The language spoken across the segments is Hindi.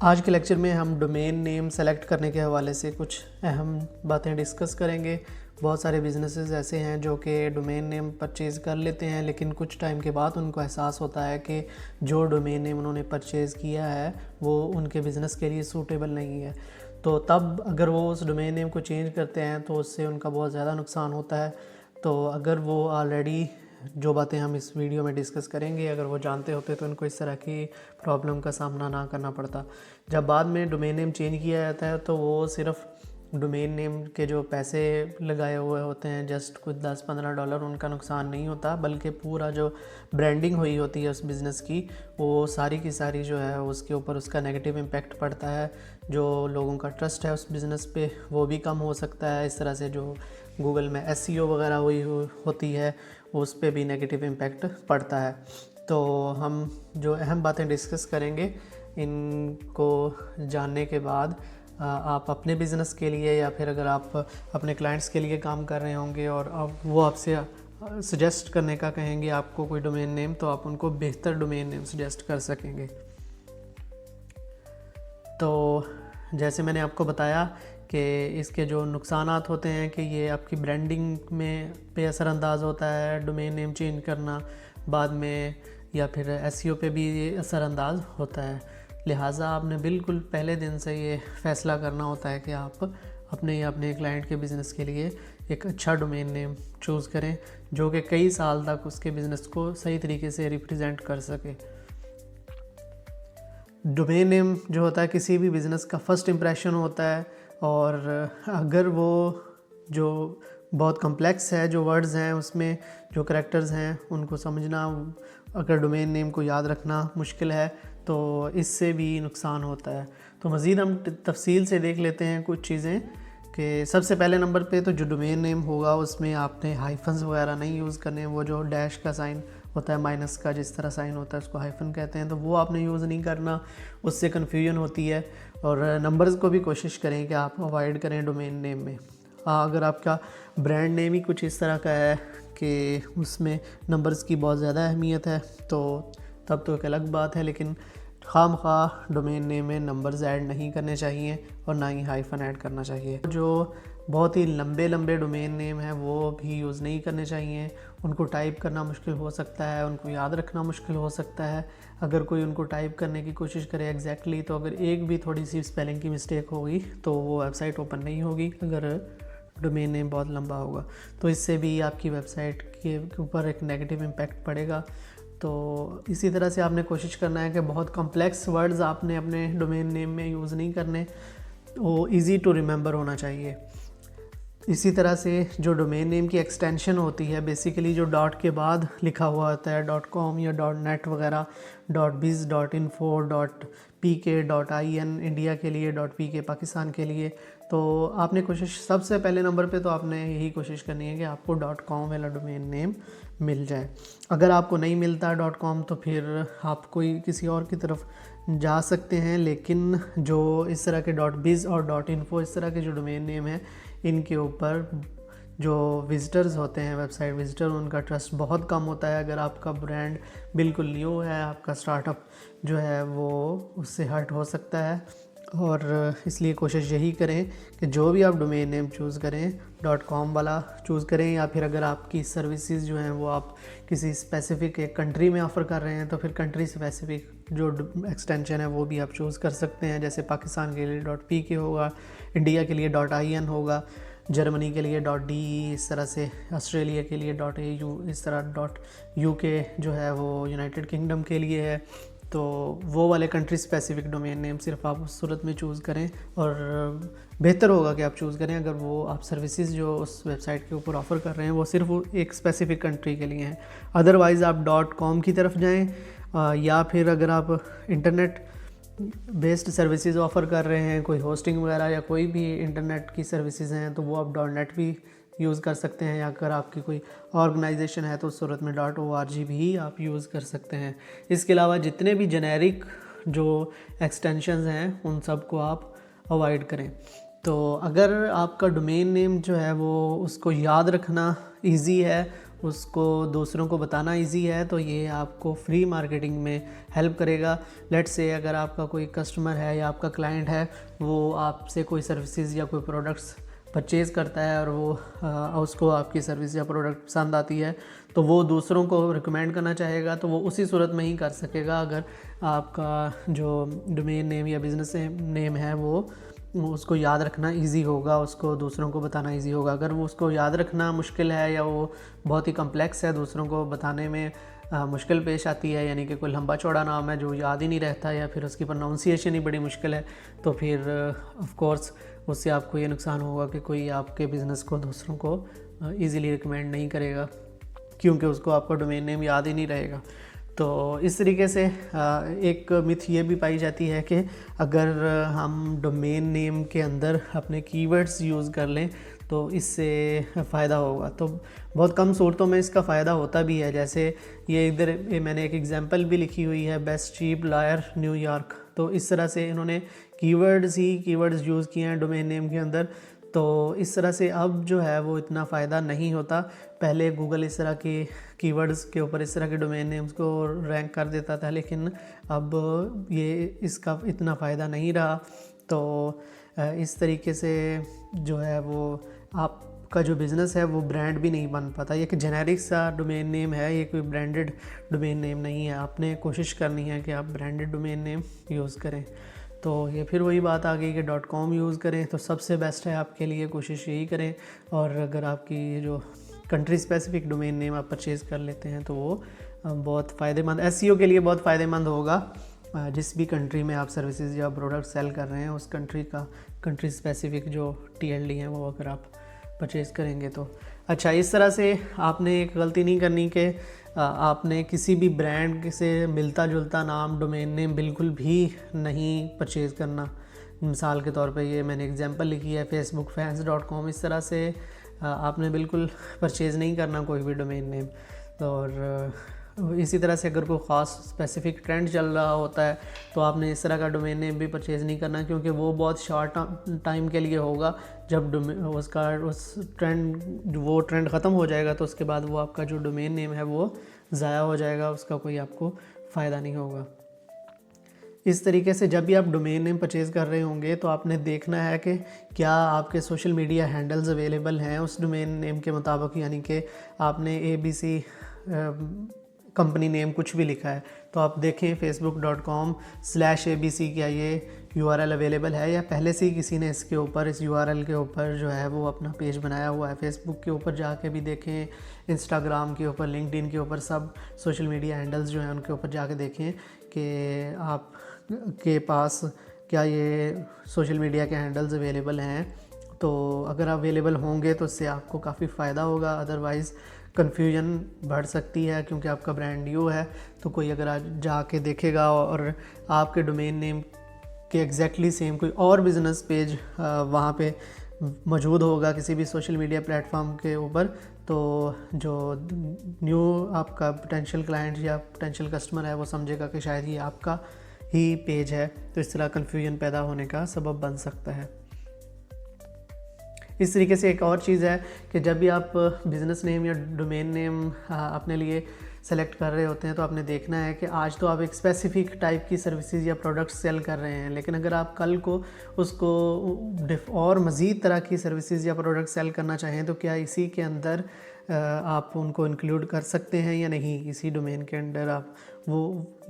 आज के लेक्चर में हम डोमेन नेम सेलेक्ट करने के हवाले से कुछ अहम बातें डिस्कस करेंगे। बहुत सारे बिजनेसेस ऐसे हैं जो कि डोमेन नेम परचेज़ कर लेते हैं, लेकिन कुछ टाइम के बाद उनको एहसास होता है कि जो डोमेन नेम उन्होंने परचेज़ किया है वो उनके बिज़नेस के लिए सूटेबल नहीं है। तो तब अगर वो उस डोमेन नेम को चेंज करते हैं तो उससे उनका बहुत ज़्यादा नुकसान होता है। तो अगर वो ऑलरेडी जो बातें हम इस वीडियो में डिस्कस करेंगे अगर वो जानते होते तो उनको इस तरह की प्रॉब्लम का सामना ना करना पड़ता। जब बाद में डोमेन नेम चेंज किया जाता है तो वो सिर्फ डोमेन नेम के जो पैसे लगाए हुए होते हैं, जस्ट कुछ $10-15 उनका नुकसान नहीं होता, बल्कि पूरा जो ब्रांडिंग हुई होती है उस बिज़नेस की वो सारी की सारी जो है उसके ऊपर उसका नेगेटिव इम्पैक्ट पड़ता है। जो लोगों का ट्रस्ट है उस बिज़नेस पे वो भी कम हो सकता है। इस तरह से जो गूगल में SEO वगैरह होती है उस पे भी नेगेटिव इम्पैक्ट पड़ता है। तो हम जो अहम बातें डिस्कस करेंगे इनको जानने के बाद आप अपने बिज़नेस के लिए या फिर अगर आप अपने क्लाइंट्स के लिए काम कर रहे होंगे और अब वो आपसे सजेस्ट करने का कहेंगे आपको कोई डोमेन नेम, तो आप उनको बेहतर डोमेन नेम सजेस्ट कर सकेंगे। तो जैसे मैंने आपको बताया कि इसके जो नुकसानात होते हैं कि ये आपकी ब्रांडिंग में पे असरअंदाज़ होता है डोमेन नेम चेंज करना बाद में, या फिर SEO पे भी ये असरअंदाज़ होता है। लिहाजा आपने बिल्कुल पहले दिन से ये फ़ैसला करना होता है कि आप अपने या अपने क्लाइंट के बिज़नेस के लिए एक अच्छा डोमेन नेम चूज़ करें जो कि कई साल तक उसके बिज़नेस को सही तरीके से रिप्रेजेंट कर सके। डोमेन नेम जो होता है किसी भी बिज़नेस का फ़र्स्ट इम्प्रेशन होता है, और अगर वो जो बहुत कम्प्लेक्स है, जो वर्ड्स हैं उसमें जो करैक्टर्स हैं उनको समझना, अगर डोमेन नेम को याद रखना मुश्किल है तो इससे भी नुकसान होता है। तो मज़ीद हम तफसील से देख लेते हैं कुछ चीज़ें कि सबसे पहले नंबर पे तो जो डोमेन नेम होगा उसमें आपने हाइफन्स वगैरह नहीं यूज़ करने। वो जो डैश का साइन होता है, माइनस का जिस तरह साइन होता है उसको हाइफन कहते हैं, तो वो आपने यूज़ नहीं करना, उससे कन्फ्यूजन होती है। और नंबर्स को भी कोशिश करें कि आप अवॉइड करें डोमेन नेम में। अगर आपका ब्रांड नेम ही कुछ इस तरह का है कि उसमें नंबर्स की बहुत ज़्यादा अहमियत है तो तब तो एक अलग बात है, लेकिन खामखा डोमेन नेम में नंबर्स ऐड नहीं करने चाहिए और ना ही हाइफन ऐड करना चाहिए। जो बहुत ही लंबे लंबे डोमेन नेम हैं वो भी यूज़ नहीं करने चाहिए। उनको टाइप करना मुश्किल हो सकता है, उनको याद रखना मुश्किल हो सकता है। अगर कोई उनको टाइप करने की कोशिश करे एग्जैक्टली, तो अगर एक भी थोड़ी सी स्पेलिंग की मिस्टेक होगी तो वो वेबसाइट ओपन नहीं होगी। अगर डोमेन नेम बहुत लंबा होगा तो इससे भी आपकी वेबसाइट के ऊपर एक नेगेटिव इम्पैक्ट पड़ेगा। तो इसी तरह से आपने कोशिश करना है कि बहुत कॉम्प्लेक्स वर्ड्स आपने अपने डोमेन नेम में यूज़ नहीं करने, वो इजी टू रिमेंबर होना चाहिए। इसी तरह से जो डोमेन नेम की एक्सटेंशन होती है, बेसिकली जो डॉट के बाद लिखा हुआ होता है .com या .net वगैरह, .biz, .info, .pk, .in India के लिए, .pk पाकिस्तान के लिए, तो आपने कोशिश सबसे पहले नंबर पे तो आपने यही कोशिश करनी है कि आपको .com वाला डोमेन नेम मिल जाए। अगर आपको नहीं मिलता .com तो फिर आप कोई किसी और की तरफ जा सकते हैं, लेकिन जो इस तरह के .biz और .info इस तरह के जो डोमेन नेम हैं इनके ऊपर जो विज़िटर्स होते हैं, वेबसाइट विज़िटर, उनका ट्रस्ट बहुत कम होता है। अगर आपका ब्रांड बिल्कुल न्यू है, आपका स्टार्टअप जो है वो उससे हर्ट हो सकता है। और इसलिए कोशिश यही करें कि जो भी आप डोमेन नेम चूज़ करें .com वाला चूज़ करें, या फिर अगर आपकी सर्विसेज जो हैं वो आप किसी स्पेसिफ़िक एक कंट्री में ऑफ़र कर रहे हैं तो फिर कंट्री स्पेसिफ़िक जो एक्सटेंशन है वो भी आप चूज़ कर सकते हैं। जैसे पाकिस्तान के लिए .pk होगा, इंडिया के लिए .in होगा, जर्मनी के लिए .de, इस तरह से ऑस्ट्रेलिया के लिए .au, इस तरह .uk जो है वो यूनाइटेड किंगडम के लिए है। तो वो वाले कंट्री स्पेसिफ़िक डोमेन नेम सिर्फ आप उस सूरत में चूज़ करें, और बेहतर होगा कि आप चूज़ करें अगर वो आप सर्विसेज जो उस वेबसाइट के ऊपर ऑफ़र कर रहे हैं वो सिर्फ एक स्पेसिफ़िक कंट्री के लिए हैं। अदरवाइज़ आप .com की तरफ जाएं, या फिर अगर आप इंटरनेट बेस्ड सर्विसेज ऑफ़र कर रहे हैं, कोई होस्टिंग वगैरह या कोई भी इंटरनेट की सर्विसेज हैं, तो वो आप .net भी यूज़ कर सकते हैं, या अगर आपकी कोई ऑर्गेनाइजेशन है तो उस सूरत में .org भी आप यूज़ कर सकते हैं। इसके अलावा जितने भी जेनेरिक जो एक्सटेंशंस हैं उन सब को आप अवॉइड करें। तो अगर आपका डोमेन नेम जो है वो उसको याद रखना इजी है उसको दूसरों को बताना इजी है, तो ये आपको फ्री मार्केटिंग में हेल्प करेगा। लेट्स से अगर आपका कोई कस्टमर है या आपका क्लाइंट है, वो आपसे कोई सर्विसेज या कोई प्रोडक्ट्स परचेज़ करता है और वो उसको आपकी सर्विस या प्रोडक्ट पसंद आती है, तो वो दूसरों को रिकमेंड करना चाहेगा, तो वो उसी सूरत में ही कर सकेगा अगर आपका जो डोमेन नेम या बिज़नेस नेम है वो उसको याद रखना इजी होगा, उसको दूसरों को बताना इजी होगा। अगर वो उसको याद रखना मुश्किल है या वो बहुत ही कम्प्लेक्स है, दूसरों को बताने में मुश्किल पेश आती है, यानी कि कोई लंबा चौड़ा नाम है जो याद ही नहीं रहता या फिर उसकी प्रोनाउंसिएशन ही बड़ी मुश्किल है, तो फिर ऑफ कोर्स उससे आपको ये नुकसान होगा कि कोई आपके बिज़नेस को दूसरों को ईज़िली रिकमेंड नहीं करेगा, क्योंकि उसको आपका डोमेन नेम याद ही नहीं रहेगा। तो इस तरीके से एक मिथ ये भी पाई जाती है कि अगर हम डोमेन नेम के अंदर अपने कीवर्ड्स यूज़ कर लें तो इससे फ़ायदा होगा। तो बहुत कम सूरतों में इसका फ़ायदा होता भी है। जैसे ये इधर मैंने एक एग्जांपल भी लिखी हुई है, बेस्ट चीप लायर न्यूयॉर्क। तो इस तरह से इन्होंने कीवर्ड्स यूज़ किए हैं डोमेन नेम के अंदर। तो इस तरह से अब जो है वो इतना फ़ायदा नहीं होता। पहले गूगल इस तरह की कीवर्ड्स के ऊपर इस तरह के डोमेन नेम्स को रैंक कर देता था, लेकिन अब ये इसका इतना फ़ायदा नहीं रहा। तो इस तरीके से जो है वो आपका जो बिज़नेस है वो ब्रांड भी नहीं बन पाता। ये एक जेनेरिक सा डोमेन नेम है, ये कोई ब्रांडेड डोमेन नेम नहीं है। आपने कोशिश करनी है कि आप ब्रांडेड डोमेन नेम यूज़ करें। तो ये फिर वही बात आ गई कि .com यूज़ करें तो सबसे बेस्ट है आपके लिए, कोशिश यही करें। और अगर आपकी जो कंट्री स्पेसिफिक डोमेन नेम आप परचेज़ कर लेते हैं तो वो बहुत फ़ायदेमंद, SEO के लिए बहुत फ़ायदेमंद होगा। जिस भी कंट्री में आप सर्विसेज या प्रोडक्ट सेल कर रहे हैं उस कंट्री का कंट्री स्पेसिफिक जो TLD हैं वो अगर आप परचेज़ करेंगे तो अच्छा। इस तरह से आपने एक गलती नहीं करनी कि आपने किसी भी ब्रांड से मिलता जुलता नाम डोमेन नेम बिल्कुल भी नहीं परचेज़ करना। मिसाल के तौर पे ये मैंने एग्जांपल लिखी है facebookfans.com। इस तरह से आपने बिल्कुल परचेज़ नहीं करना कोई भी डोमेन नेम। और इसी तरह से अगर कोई ख़ास स्पेसिफिक ट्रेंड चल रहा होता है तो आपने इस तरह का डोमेन नेम भी परचेज़ नहीं करना, क्योंकि वो बहुत शॉर्ट टाइम के लिए होगा। जब उस ट्रेंड ख़त्म हो जाएगा तो उसके बाद वो आपका जो डोमेन नेम है वो ज़ाया हो जाएगा, उसका कोई आपको फ़ायदा नहीं होगा। इस तरीके से जब भी आप डोमेन नेम परचेज़ कर रहे होंगे तो आपने देखना है कि क्या आपके सोशल मीडिया हैंडल्स अवेलेबल हैं उस डोमेन नेम के मुताबिक, यानी कि आपने ABC कंपनी नेम कुछ भी लिखा है तो आप देखें facebook.com/ABC क्या ये URL अवेलेबल है, या पहले से ही किसी ने इसके ऊपर इस URL के ऊपर जो है वो अपना पेज बनाया हुआ है। फेसबुक के ऊपर जाके भी देखें, इंस्टाग्राम के ऊपर, लिंक्डइन के ऊपर, सब सोशल मीडिया हैंडल्स जो हैं उनके ऊपर जाके देखें कि आप के पास क्या ये सोशल मीडिया के हैंडल्स अवेलेबल हैं। तो अगर अवेलेबल होंगे तो इससे आपको काफ़ी फ़ायदा होगा, अदरवाइज़ कन्फ्यूजन बढ़ सकती है क्योंकि आपका ब्रांड न्यू है। तो कोई अगर आज जाके देखेगा और आपके डोमेन नेम के एग्जैक्टली सेम कोई और बिज़नेस पेज वहाँ पे मौजूद होगा किसी भी सोशल मीडिया प्लेटफॉर्म के ऊपर, तो जो न्यू आपका पोटेंशियल क्लाइंट या पोटेंशियल कस्टमर है वो समझेगा कि शायद ये आपका ही पेज है। तो इस तरह कन्फ्यूजन पैदा होने का सबब बन सकता है। इस तरीके से एक और चीज़ है कि जब भी आप बिज़नेस नेम या डोमेन नेम अपने लिए सेलेक्ट कर रहे होते हैं तो आपने देखना है कि आज तो आप एक स्पेसिफिक टाइप की सर्विसेज या प्रोडक्ट्स सेल कर रहे हैं, लेकिन अगर आप कल को उसको और मज़ीद तरह की सर्विसेज या प्रोडक्ट सेल करना चाहें तो क्या इसी के अंदर आप उनको इंक्लूड कर सकते हैं या नहीं। इसी डोमेन के अंदर आप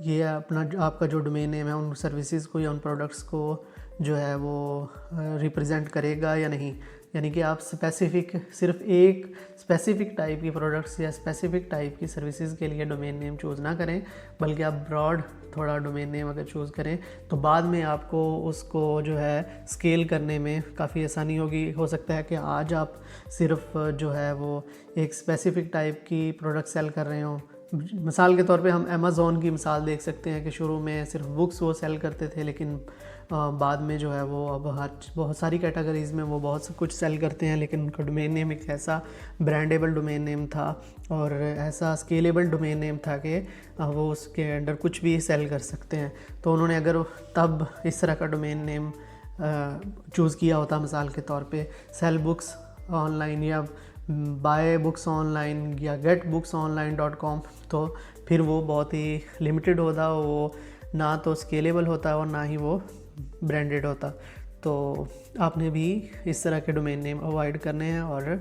ये अपना आपका जो डोमेन नेम है उन सर्विसेज को या उन प्रोडक्ट्स को जो है वो रिप्रेजेंट करेगा या नहीं। यानी कि आप सिर्फ एक स्पेसिफिक टाइप की प्रोडक्ट्स या स्पेसिफिक टाइप की सर्विसेज के लिए डोमेन नेम चूज़ ना करें, बल्कि आप ब्रॉड थोड़ा डोमेन नेम अगर चूज़ करें तो बाद में आपको उसको जो है स्केल करने में काफ़ी आसानी होगी। हो सकता है कि आज आप सिर्फ जो है वो एक स्पेसिफिक टाइप की प्रोडक्ट सेल कर रहे हों। मिसाल के तौर पे हम अमेज़ॉन की मिसाल देख सकते हैं कि शुरू में सिर्फ बुक्स वो सेल करते थे, लेकिन बाद में जो है वो अब बहुत सारी कैटेगरीज़ में वो बहुत कुछ सेल करते हैं, लेकिन उनका डोमेन नेम एक ऐसा ब्रांडेबल डोमेन नेम था और ऐसा स्केलेबल डोमेन नेम था कि वो उसके अंडर कुछ भी सेल कर सकते हैं। तो उन्होंने अगर तब इस तरह का डोमेन नेम चूज़ किया होता, मिसाल के तौर पे सेल बुक्स ऑनलाइन या बाय बुक्स ऑनलाइन या getbooksonline.com, तो फिर वो बहुत ही लिमिटेड होता, वो ना तो स्केलेबल होता और ना ही वो ब्रांडेड होता। तो आपने भी इस तरह के डोमेन नेम अवॉइड करने हैं और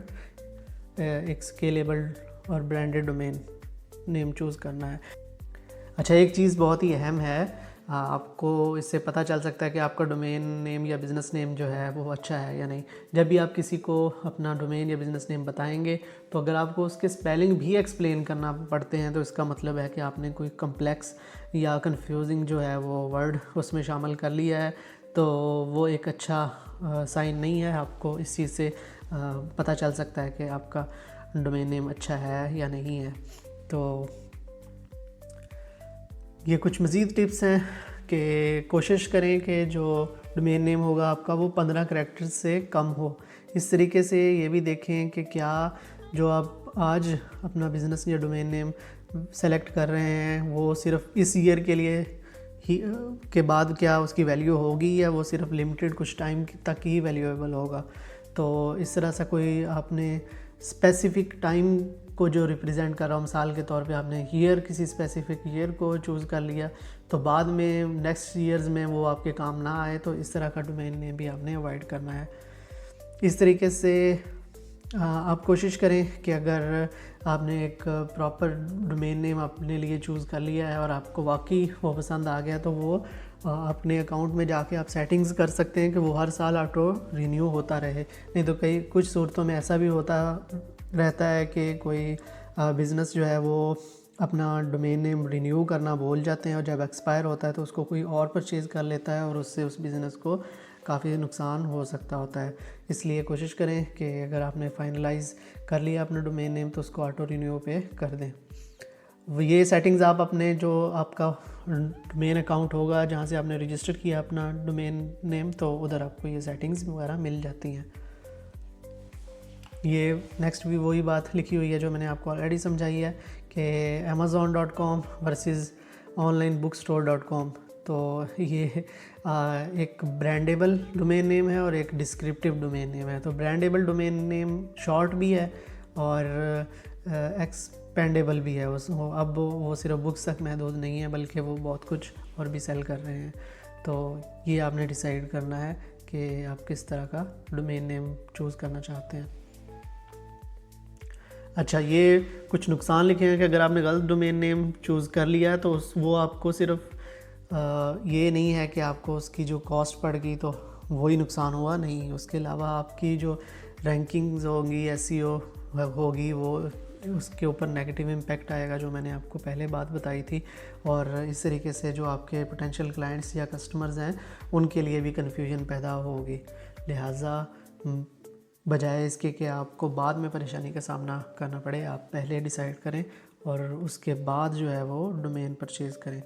एक स्केलेबल और ब्रांडेड डोमेन नेम चूज़ करना है। अच्छा, एक चीज़ बहुत ही अहम है, आपको इससे पता चल सकता है कि आपका डोमेन नेम या बिज़नेस नेम जो है वो अच्छा है या नहीं। जब भी आप किसी को अपना डोमेन या बिज़नेस नेम बताएंगे, तो अगर आपको उसके स्पेलिंग भी एक्सप्लेन करना पड़ते हैं, तो इसका मतलब है कि आपने कोई कम्प्लेक्स या कंफ्यूजिंग जो है वो वर्ड उसमें शामिल कर लिया है। तो वो एक अच्छा साइन नहीं है। आपको इस चीज़ से पता चल सकता है कि आपका डोमेन नेम अच्छा है या नहीं है। तो ये कुछ मज़ीद टिप्स हैं कि कोशिश करें कि जो डोमेन नेम होगा आपका वो 15 कैरेक्टर्स से कम हो। इस तरीके से ये भी देखें कि क्या जो आप आज अपना बिज़नेस या डोमेन नेम सेलेक्ट कर रहे हैं वो सिर्फ इस ईयर के लिए ही के बाद क्या उसकी वैल्यू होगी, या वो सिर्फ लिमिटेड कुछ टाइम तक ही वैल्यूएबल होगा। तो इस तरह से कोई आपने स्पेसिफ़िक टाइम को जो रिप्रेजेंट कर रहा हूँ, मिसाल के तौर पे आपने ईयर, किसी स्पेसिफिक ईयर को चूज़ कर लिया, तो बाद में नेक्स्ट ईयर्स में वो आपके काम ना आए, तो इस तरह का डोमेन नेम भी आपने अवॉइड करना है। इस तरीके से आप कोशिश करें कि अगर आपने एक प्रॉपर डोमेन नेम अपने लिए चूज़ कर लिया है और आपको वाकई वो पसंद आ गया, तो वो अपने अकाउंट में जाके आप सेटिंग्स कर सकते हैं कि वो हर साल ऑटो रिन्यू होता रहे। नहीं तो कई कुछ सूरतों में ऐसा भी होता रहता है कि कोई बिज़नेस जो है वो अपना डोमेन नेम रिन्यू करना भूल जाते हैं, और जब एक्सपायर होता है तो उसको कोई और परचेज़ कर लेता है और उससे उस बिज़नेस को काफ़ी नुकसान हो सकता होता है। इसलिए कोशिश करें कि अगर आपने फाइनलाइज़ कर लिया अपना डोमेन नेम, तो उसको ऑटो रिन्यू पे कर दें। ये सेटिंग्स आप अपने जो आपका डोमेन अकाउंट होगा जहाँ से आपने रजिस्टर किया अपना डोमेन नेम, तो उधर आपको ये सेटिंग्स वगैरह मिल जाती हैं। ये नेक्स्ट भी वही बात लिखी हुई है जो मैंने आपको ऑलरेडी समझाई है कि amazon.com वर्सेस onlinebookstore.com। तो ये एक ब्रांडेबल डोमेन नेम है और एक डिस्क्रिप्टिव डोमेन नेम है। तो ब्रांडेबल डोमेन नेम शॉर्ट भी है और एक्सपेंडेबल भी है। अब वो सिर्फ बुक्स तक महदूद नहीं है, बल्कि वो बहुत कुछ और भी सेल कर रहे हैं। तो ये आपने डिसाइड करना है कि आप किस तरह का डोमेन नेम चूज़ करना चाहते हैं। अच्छा, ये कुछ नुकसान लिखे हैं कि अगर आपने गलत डोमेन नेम चूज़ कर लिया तो वो आपको सिर्फ ये नहीं है कि आपको उसकी जो कॉस्ट पड़ गई तो वही नुकसान हुआ, नहीं, उसके अलावा आपकी जो रैंकिंग्स होंगी, SEO होगी, वो उसके ऊपर नेगेटिव इम्पैक्ट आएगा, जो मैंने आपको पहले बात बताई थी। और इस तरीके से जो आपके पोटेंशियल क्लाइंट्स या कस्टमर्स हैं उनके लिए भी कन्फ्यूजन पैदा होगी। लिहाजा बजाय इसके कि आपको बाद में परेशानी का सामना करना पड़े, आप पहले डिसाइड करें और उसके बाद जो है वो डोमेन परचेज़ करें।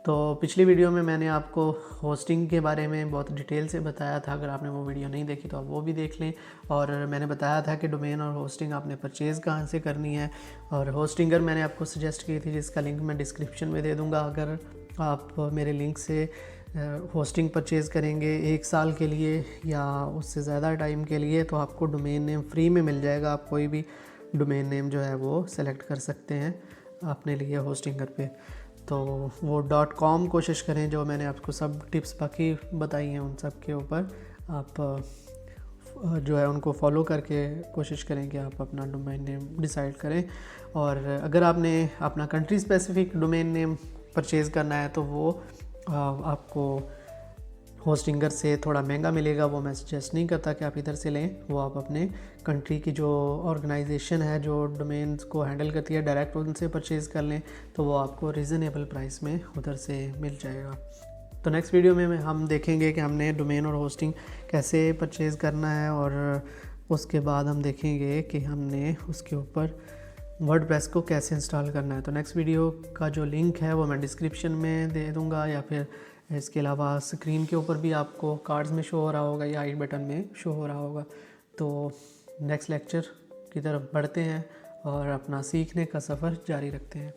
तो पिछली वीडियो में मैंने आपको होस्टिंग के बारे में बहुत डिटेल से बताया था। अगर आपने वो वीडियो नहीं देखी तो आप वो भी देख लें। और मैंने बताया था कि डोमेन और होस्टिंग आपने परचेज़ कहाँ से करनी है, और होस्टिंगर मैंने आपको सजेस्ट की थी जिसका लिंक मैं डिस्क्रिप्शन में दे दूँगा। अगर आप मेरे लिंक से होस्टिंग परचेज़ करेंगे 1 साल के लिए या उससे ज़्यादा टाइम के लिए, तो आपको डोमेन नेम फ्री में मिल जाएगा। आप कोई भी डोमेन नेम जो है वो सेलेक्ट कर सकते हैं अपने लिए होस्टिंगर पे। तो वो .com कोशिश करें, जो मैंने आपको सब टिप्स बाकी बताई हैं उन सब के ऊपर आप जो है उनको फॉलो करके कोशिश करें कि आप अपना डोमेन नेम डिसाइड करें। और अगर आपने अपना country specific domain name purchase करना है तो वो आपको होस्टिंगर से थोड़ा महंगा मिलेगा। वो मैं सजेस्ट नहीं करता कि आप इधर से लें। वो आप अपने कंट्री की जो ऑर्गेनाइजेशन है जो डोमेन्स को हैंडल करती है डायरेक्ट उनसे परचेज़ कर लें, तो वो आपको रीज़नेबल प्राइस में उधर से मिल जाएगा। तो नेक्स्ट वीडियो में हम देखेंगे कि हमने डोमेन और होस्टिंग कैसे परचेज़ करना है, और उसके बाद हम देखेंगे कि हमने उसके ऊपर वर्डप्रेस को कैसे इंस्टॉल करना है। तो नेक्स्ट वीडियो का जो लिंक है वो मैं डिस्क्रिप्शन में दे दूँगा, या फिर इसके अलावा स्क्रीन के ऊपर भी आपको कार्ड्स में शो हो रहा होगा या आई बटन में शो हो रहा होगा। तो नेक्स्ट लेक्चर की तरफ बढ़ते हैं और अपना सीखने का सफ़र जारी रखते हैं।